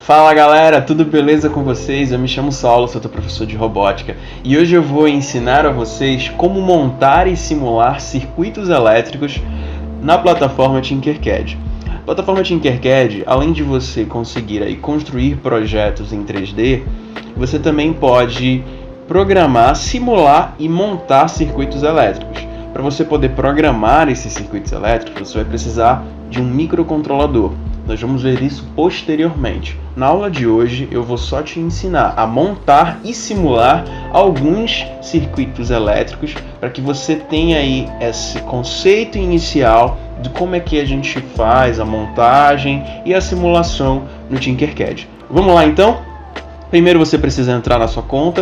Fala galera, tudo beleza com vocês? Eu me chamo Saulo, sou teu professor de robótica e hoje eu vou ensinar a vocês como montar e simular circuitos elétricos na plataforma Tinkercad. A plataforma Tinkercad, além de você conseguir aí construir projetos em 3D, você também pode programar, simular e montar circuitos elétricos. Para você poder programar esses circuitos elétricos, você vai precisar de um microcontrolador. Nós vamos ver isso posteriormente. Na aula de hoje eu vou só te ensinar a montar e simular alguns circuitos elétricos para que você tenha aí esse conceito inicial de como é que a gente faz a montagem e a simulação no Tinkercad. Vamos lá então? Primeiro você precisa entrar na sua conta.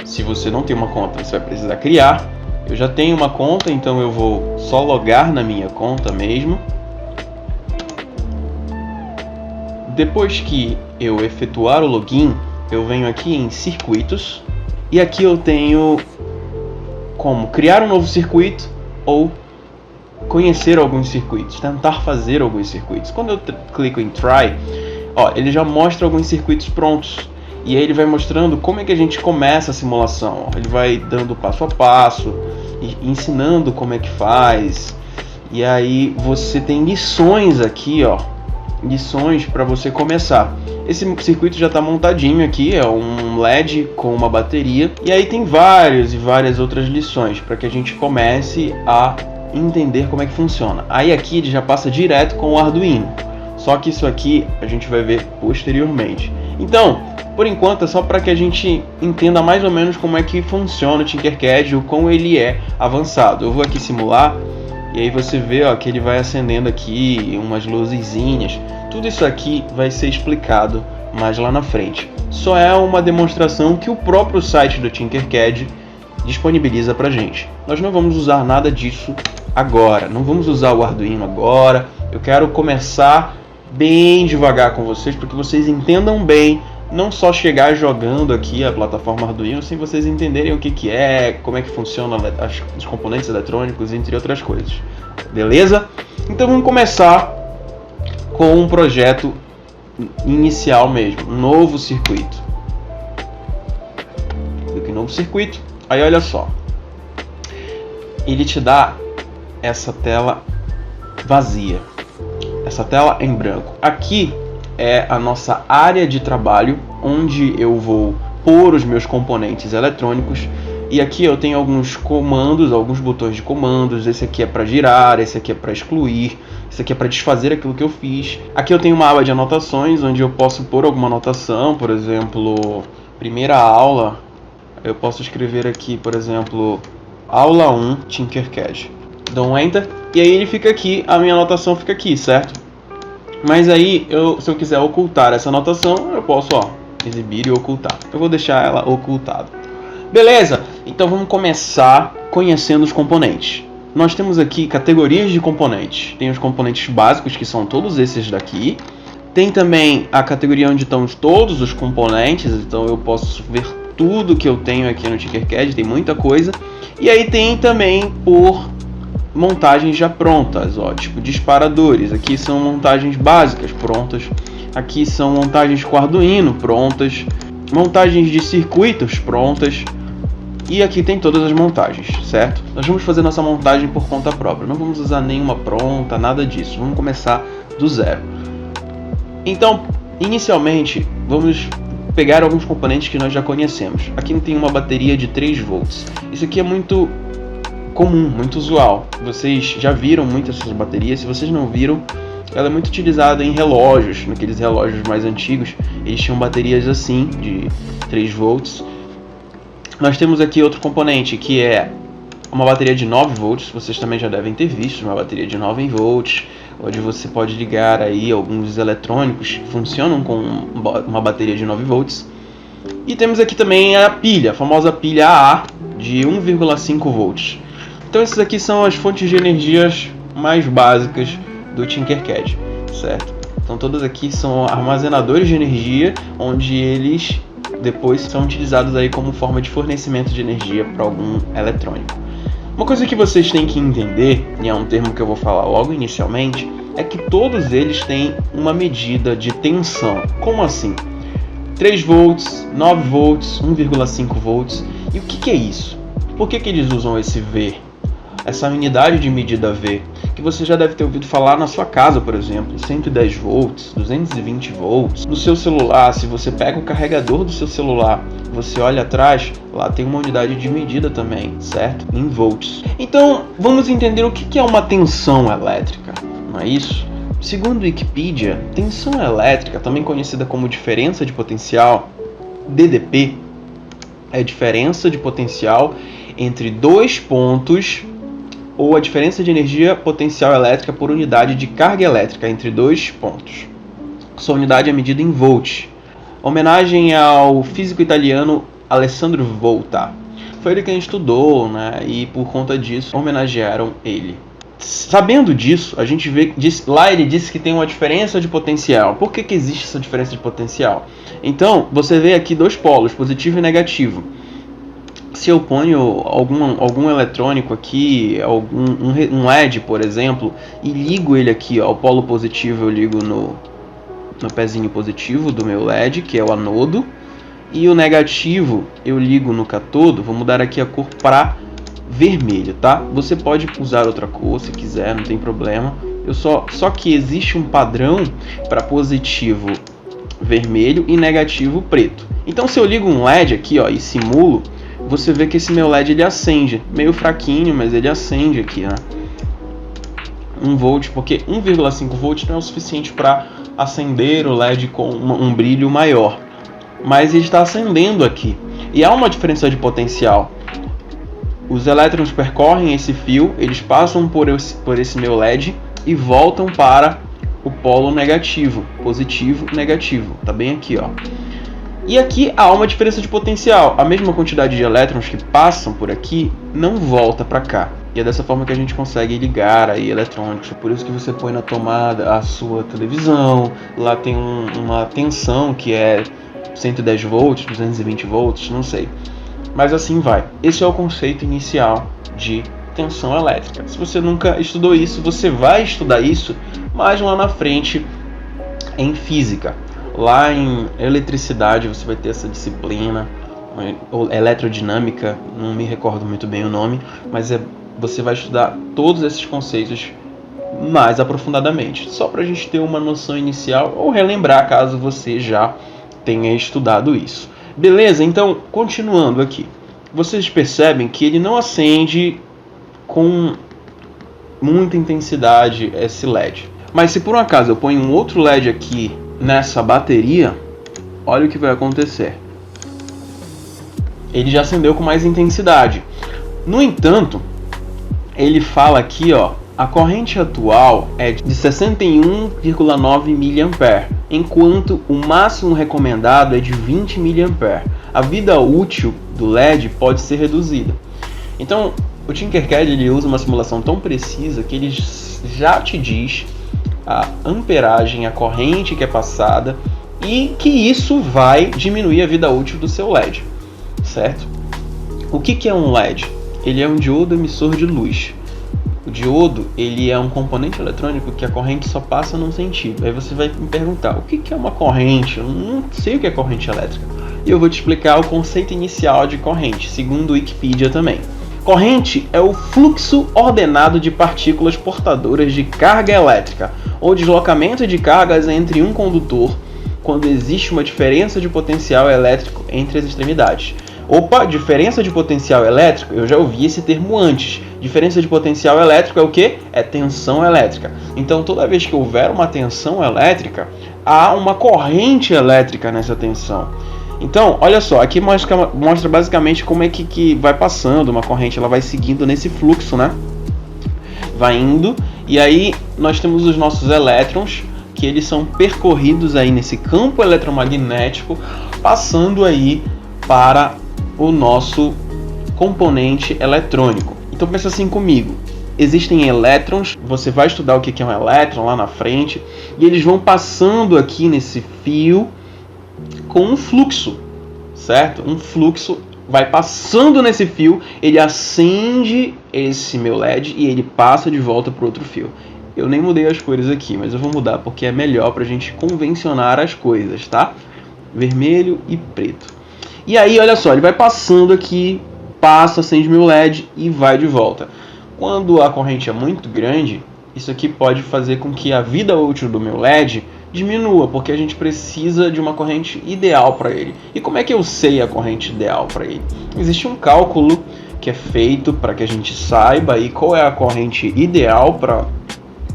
Se você não tem uma conta, você vai precisar criar. Eu já tenho uma conta, então eu vou só logar na minha conta mesmo. Depois que eu efetuar o login, eu venho aqui em circuitos e aqui eu tenho como criar um novo circuito ou conhecer alguns circuitos, tentar fazer alguns circuitos. Quando eu clico em Try, ele já mostra alguns circuitos prontos e aí ele vai mostrando como é que a gente começa a simulação. Ele vai dando passo a passo e ensinando como é que faz. E aí você tem lições aqui, lições para você começar. Esse circuito já está montadinho aqui, é um LED com uma bateria, e aí tem várias outras lições para que a gente comece a entender como é que funciona. Aí aqui ele já passa direto com o Arduino, só que isso aqui a gente vai ver posteriormente. Então, por enquanto é só para que a gente entenda mais ou menos como é que funciona o Tinkercad, o quão ele é avançado. Eu vou aqui simular. E aí você vê que ele vai acendendo aqui umas luzezinhas. Tudo isso aqui vai ser explicado mais lá na frente. Só é uma demonstração que o próprio site do Tinkercad disponibiliza pra gente. Nós não vamos usar nada disso agora. Não vamos usar o Arduino agora. Eu quero começar bem devagar com vocês para que vocês entendam bem. Não só chegar jogando aqui a plataforma Arduino sem vocês entenderem o que é, como é que funciona os componentes eletrônicos, entre outras coisas. Beleza? Então vamos começar com um projeto inicial mesmo, um novo circuito. Clique em novo circuito, aí olha só. Ele te dá essa tela vazia, essa tela em branco. Aqui é a nossa área de trabalho, onde eu vou pôr os meus componentes eletrônicos. E aqui eu tenho alguns comandos, alguns botões de comandos. Esse aqui é para girar, esse aqui é para excluir, esse aqui é para desfazer aquilo que eu fiz. Aqui eu tenho uma aba de anotações, onde eu posso pôr alguma anotação. Por exemplo, primeira aula, eu posso escrever aqui, por exemplo, aula 1 Tinkercad. Dou um Enter, e aí ele fica aqui, a minha anotação fica aqui, certo? Mas aí, se eu quiser ocultar essa anotação, eu posso exibir e ocultar. Eu vou deixar ela ocultada. Beleza? Então vamos começar conhecendo os componentes. Nós temos aqui categorias de componentes. Tem os componentes básicos, que são todos esses daqui. Tem também a categoria onde estão todos os componentes. Então eu posso ver tudo que eu tenho aqui no Tinkercad. Tem muita coisa. E aí tem também por montagens já prontas, tipo disparadores. Aqui são montagens básicas prontas. Aqui são montagens com Arduino prontas, montagens de circuitos prontas. E aqui tem todas as montagens, certo? Nós vamos fazer nossa montagem por conta própria. Não vamos usar nenhuma pronta, nada disso. Vamos começar do zero. Então, inicialmente, vamos pegar alguns componentes que nós já conhecemos. Aqui tem uma bateria de 3 volts. Isso aqui é muito comum, muito usual. Vocês já viram muitas dessas baterias. Se vocês não viram, ela é muito utilizada em relógios. Naqueles relógios mais antigos, eles tinham baterias assim, de 3 volts. Nós temos aqui outro componente, que é uma bateria de 9 volts. Vocês também já devem ter visto uma bateria de 9 volts, onde você pode ligar aí alguns eletrônicos que funcionam com uma bateria de 9 volts. E temos aqui também a pilha, a famosa pilha AA de 1,5 volts. Então esses aqui são as fontes de energias mais básicas do Tinkercad, certo? Então todos aqui são armazenadores de energia, onde eles depois são utilizados aí como forma de fornecimento de energia para algum eletrônico. Uma coisa que vocês têm que entender, e é um termo que eu vou falar logo inicialmente, é que todos eles têm uma medida de tensão. Como assim? 3 volts, 9 volts, 1,5 volts. E o que é isso? Por que eles usam esse V? Essa unidade de medida V, que você já deve ter ouvido falar na sua casa, por exemplo, 110 volts, 220 volts. No seu celular, se você pega o carregador do seu celular, você olha atrás, lá tem uma unidade de medida também, certo? Em volts. Então, vamos entender o que é uma tensão elétrica, não é isso? Segundo Wikipedia, tensão elétrica, também conhecida como diferença de potencial, DDP, é a diferença de potencial entre dois pontos ou a diferença de energia potencial elétrica por unidade de carga elétrica entre dois pontos. Sua unidade é medida em volts. Homenagem ao físico italiano Alessandro Volta. Foi ele quem estudou, né? E por conta disso homenagearam ele. Sabendo disso, a gente vê lá ele disse que tem uma diferença de potencial. Por que existe essa diferença de potencial? Então, você vê aqui dois polos, positivo e negativo. Se eu ponho algum eletrônico aqui, um LED, por exemplo, e ligo ele aqui, ó, o polo positivo eu ligo no pezinho positivo do meu LED, que é o anodo, e o negativo eu ligo no catodo. Vou mudar aqui a cor para vermelho, tá? Você pode usar outra cor se quiser, não tem problema. Só que existe um padrão para positivo vermelho e negativo preto. Então, se eu ligo um LED aqui, ó, e simulo, você vê que esse meu LED ele acende, meio fraquinho, mas ele acende aqui, né? 1 volt, porque 1,5 volt não é o suficiente para acender o LED com um brilho maior, mas ele está acendendo aqui. E há uma diferença de potencial. Os elétrons percorrem esse fio, eles passam por esse meu LED e voltam para o polo negativo, positivo, negativo. Tá bem aqui, ó. E aqui há uma diferença de potencial. A mesma quantidade de elétrons que passam por aqui não volta para cá. E é dessa forma que a gente consegue ligar aí eletrônicos. É por isso que você põe na tomada a sua televisão. Lá tem uma tensão que é 110 volts, 220 volts, não sei. Mas assim vai. Esse é o conceito inicial de tensão elétrica. Se você nunca estudou isso, você vai estudar isso mais lá na frente em física. Lá em eletricidade você vai ter essa disciplina, ou eletrodinâmica, não me recordo muito bem o nome, mas você vai estudar todos esses conceitos mais aprofundadamente, só para a gente ter uma noção inicial ou relembrar caso você já tenha estudado isso. Beleza? Então, continuando aqui, vocês percebem que ele não acende com muita intensidade esse LED. Mas se por um acaso eu ponho um outro LED aqui nessa bateria, olha o que vai acontecer. Ele já acendeu com mais intensidade. No entanto, ele fala aqui, ó, a corrente atual é de 61,9 mA, enquanto o máximo recomendado é de 20 mA. A vida útil do LED pode ser reduzida. Então, o Tinkercad ele usa uma simulação tão precisa que ele já te diz a amperagem, a corrente que é passada e que isso vai diminuir a vida útil do seu LED, certo? O que é um LED? Ele é um diodo emissor de luz. O diodo ele é um componente eletrônico que a corrente só passa num sentido. Aí você vai me perguntar, o que é uma corrente? Eu não sei o que é corrente elétrica. E eu vou te explicar o conceito inicial de corrente, segundo o Wikipedia também. Corrente é o fluxo ordenado de partículas portadoras de carga elétrica ou deslocamento de cargas entre um condutor quando existe uma diferença de potencial elétrico entre as extremidades. Opa, diferença de potencial elétrico, eu já ouvi esse termo antes. Diferença de potencial elétrico é o que? É tensão elétrica. Então, toda vez que houver uma tensão elétrica, há uma corrente elétrica nessa tensão. Então, olha só, aqui mostra basicamente como é que vai passando uma corrente, ela vai seguindo nesse fluxo, né? Vai indo, e aí nós temos os nossos elétrons, que eles são percorridos aí nesse campo eletromagnético, passando aí para o nosso componente eletrônico. Então pensa assim comigo, existem elétrons, você vai estudar o que é um elétron lá na frente, e eles vão passando aqui nesse fio com um fluxo, certo? Um fluxo vai passando nesse fio, ele acende esse meu LED e ele passa de volta para o outro fio. Eu nem mudei as cores aqui, mas eu vou mudar porque é melhor pra gente convencionar as coisas, tá? Vermelho e preto. E aí, olha só, ele vai passando aqui, passa, acende meu LED e vai de volta. Quando a corrente é muito grande, isso aqui pode fazer com que a vida útil do meu LED diminua, porque a gente precisa de uma corrente ideal para ele. E como é que eu sei a corrente ideal para ele? Existe um cálculo que é feito para que a gente saiba aí qual é a corrente ideal para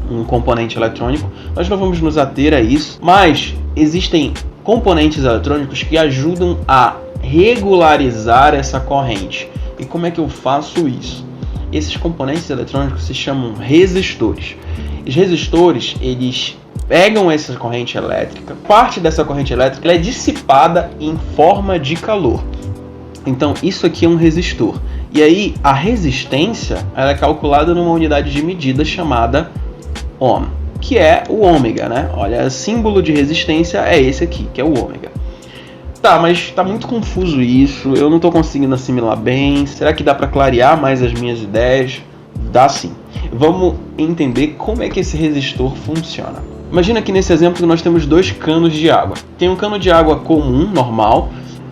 um componente eletrônico. Nós não vamos nos ater a isso, mas existem componentes eletrônicos que ajudam a regularizar essa corrente. E como é que eu faço isso? Esses componentes eletrônicos se chamam resistores. Os resistores, eles pegam essa corrente elétrica, parte dessa corrente elétrica é dissipada em forma de calor. Então isso aqui é um resistor. E aí a resistência ela é calculada numa unidade de medida chamada ohm, que é o ômega, né? Olha, o símbolo de resistência é esse aqui, que é o ômega. Tá, mas tá muito confuso isso, eu não tô conseguindo assimilar bem. Será que dá para clarear mais as minhas ideias? Dá sim. Vamos entender como é que esse resistor funciona. Imagina que nesse exemplo que nós temos dois canos de água. Tem um cano de água comum, normal.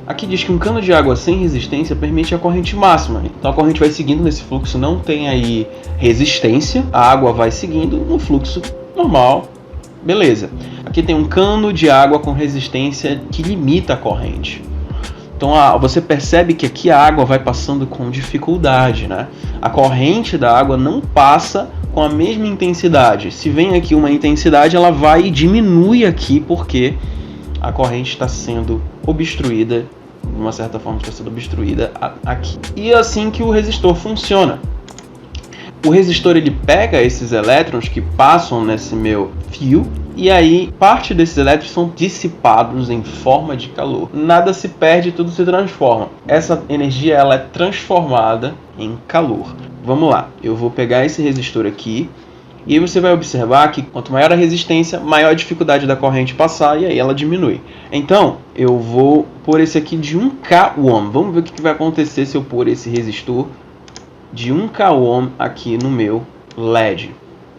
Aqui diz que um cano de água sem resistência permite a corrente máxima. Então a corrente vai seguindo nesse fluxo, não tem aí resistência. A água vai seguindo no fluxo normal. Beleza. Aqui tem um cano de água com resistência que limita a corrente. Então você percebe que aqui a água vai passando com dificuldade, né? A corrente da água não passa com a mesma intensidade. Se vem aqui uma intensidade, ela vai e diminui aqui porque a corrente está sendo obstruída, de uma certa forma está sendo obstruída aqui. E é assim que o resistor funciona. O resistor ele pega esses elétrons que passam nesse meu fio e aí parte desses elétrons são dissipados em forma de calor. Nada se perde, tudo se transforma. Essa energia ela é transformada em calor. Vamos lá, eu vou pegar esse resistor aqui e aí você vai observar que quanto maior a resistência, maior a dificuldade da corrente passar e aí ela diminui. Então eu vou pôr esse aqui de 1K ohm. Vamos ver o que vai acontecer se eu pôr esse resistor de 1K ohm aqui no meu LED.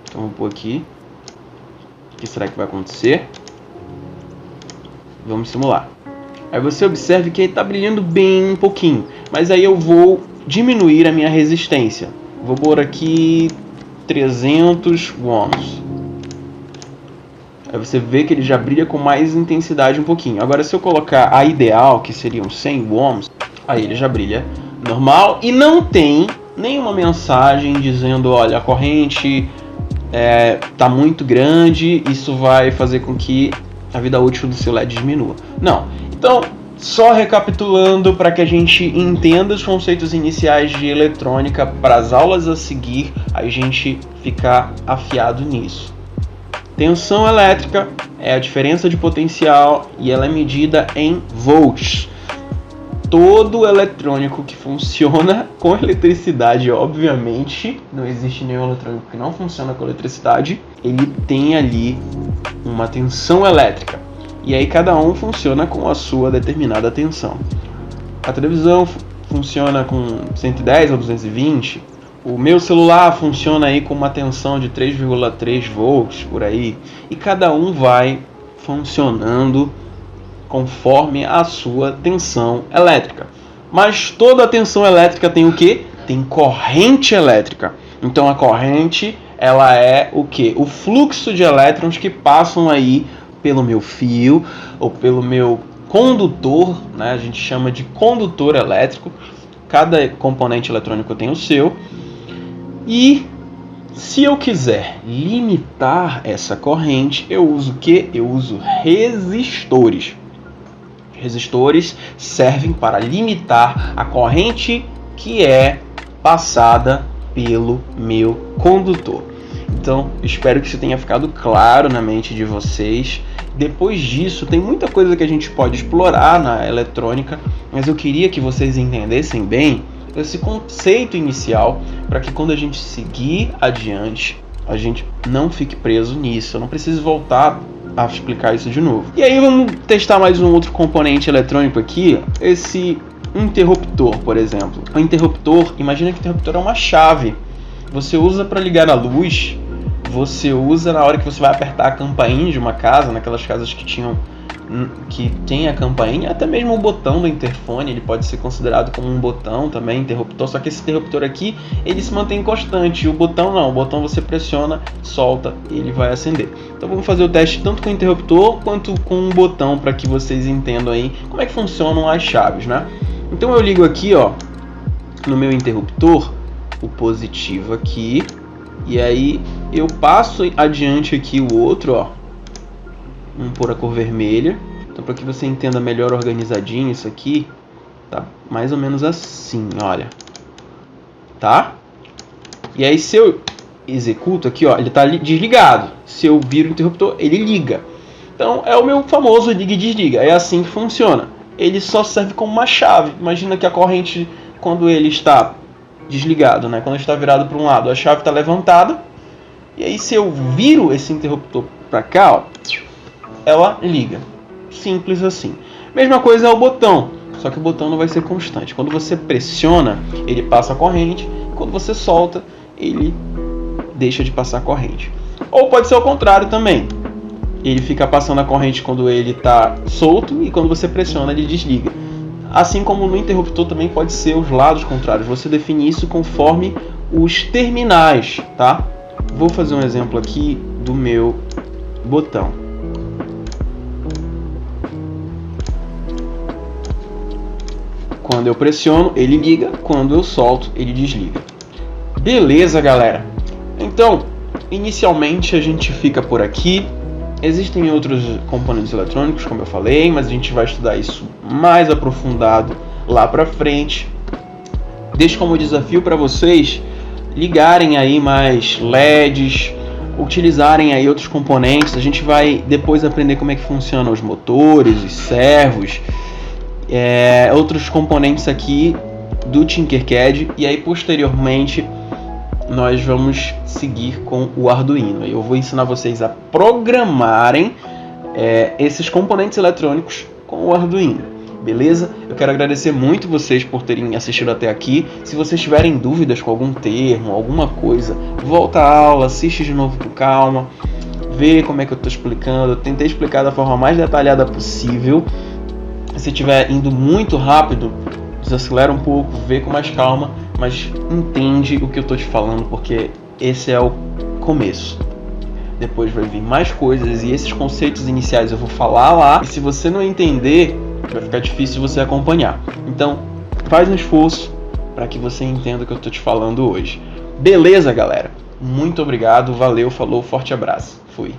Então vou pôr aqui. O que será que vai acontecer? Vamos simular. Aí você observe que ele está brilhando bem um pouquinho. Mas aí eu vou diminuir a minha resistência. Vou pôr aqui 300 ohms. Aí você vê que ele já brilha com mais intensidade um pouquinho. Agora se eu colocar a ideal, que seriam 100 ohms, aí ele já brilha normal e não tem nenhuma mensagem dizendo, olha, a corrente está muito grande, isso vai fazer com que a vida útil do seu LED diminua. Não. Então, só recapitulando para que a gente entenda os conceitos iniciais de eletrônica para as aulas a seguir, a gente ficar afiado nisso. Tensão elétrica é a diferença de potencial e ela é medida em volts. Todo eletrônico que funciona com eletricidade, obviamente, não existe nenhum eletrônico que não funciona com eletricidade, ele tem ali uma tensão elétrica. E aí cada um funciona com a sua determinada tensão. A televisão funciona com 110 ou 220. O meu celular funciona aí com uma tensão de 3,3 volts por aí. E cada um vai funcionando conforme a sua tensão elétrica. Mas toda tensão elétrica tem o quê? Tem corrente elétrica. Então a corrente, ela é o quê? O fluxo de elétrons que passam aí pelo meu fio ou pelo meu condutor, né? A gente chama de condutor elétrico. Cada componente eletrônico tem o seu. E se eu quiser limitar essa corrente, eu uso o quê? Eu uso resistores. Resistores servem para limitar a corrente que é passada pelo meu condutor. Então, espero que isso tenha ficado claro na mente de vocês. Depois disso, tem muita coisa que a gente pode explorar na eletrônica, mas eu queria que vocês entendessem bem esse conceito inicial, para que quando a gente seguir adiante, a gente não fique preso nisso. Eu não preciso voltar a explicar isso de novo. E aí vamos testar mais um outro componente eletrônico aqui, esse interruptor, por exemplo. O interruptor, imagina que o interruptor é uma chave. Você usa para ligar a luz você usa na hora que você vai apertar a campainha de uma casa, naquelas casas que tem a campainha, até mesmo o botão do interfone, ele pode ser considerado como um botão também, interruptor, só que esse interruptor aqui, ele se mantém constante, e o botão não, o botão você pressiona, solta, e ele vai acender. Então vamos fazer o teste tanto com o interruptor, quanto com o botão, para que vocês entendam aí como é que funcionam as chaves, né? Então eu ligo aqui, ó, no meu interruptor, o positivo aqui, e aí eu passo adiante aqui o outro, ó, vamos pôr a cor vermelha. Então, para que você entenda melhor organizadinho isso aqui, tá mais ou menos assim, olha. Tá? E aí, se eu executo aqui, ó, ele tá desligado. Se eu viro o interruptor, ele liga. Então, é o meu famoso liga e desliga. É assim que funciona. Ele só serve como uma chave. Imagina que a corrente, quando ele está desligado, né? Quando está virado para um lado, a chave está levantada. E aí, se eu viro esse interruptor para cá, ó, ela liga. Simples assim. Mesma coisa é o botão, só que o botão não vai ser constante. Quando você pressiona, ele passa a corrente. Quando você solta, ele deixa de passar a corrente. Ou pode ser ao contrário também. Ele fica passando a corrente quando ele está solto e quando você pressiona, ele desliga. Assim como no interruptor também pode ser os lados contrários. Você define isso conforme os terminais, tá? Vou fazer um exemplo aqui do meu botão. Quando eu pressiono, ele liga. Quando eu solto, ele desliga. Beleza, galera? Então, inicialmente a gente fica por aqui. Existem outros componentes eletrônicos, como eu falei, mas a gente vai estudar isso mais aprofundado lá pra frente. Deixo como desafio para vocês ligarem aí mais LEDs, utilizarem aí outros componentes. A gente vai depois aprender como é que funcionam os motores, os servos, outros componentes aqui do Tinkercad, e aí posteriormente nós vamos seguir com o Arduino. Eu vou ensinar vocês a programarem esses componentes eletrônicos com o Arduino, beleza? Eu quero agradecer muito vocês por terem assistido até aqui. Se vocês tiverem dúvidas com algum termo, alguma coisa, volta à aula, assiste de novo com calma, vê como é que eu estou explicando. Eu tentei explicar da forma mais detalhada possível. Se estiver indo muito rápido, desacelera um pouco, vê com mais calma, mas entende o que eu estou te falando, porque esse é o começo. Depois vai vir mais coisas e esses conceitos iniciais eu vou falar lá, e se você não entender, vai ficar difícil você acompanhar. Então, faz um esforço para que você entenda o que eu estou te falando hoje. Beleza, galera? Muito obrigado, valeu, falou, forte abraço. Fui.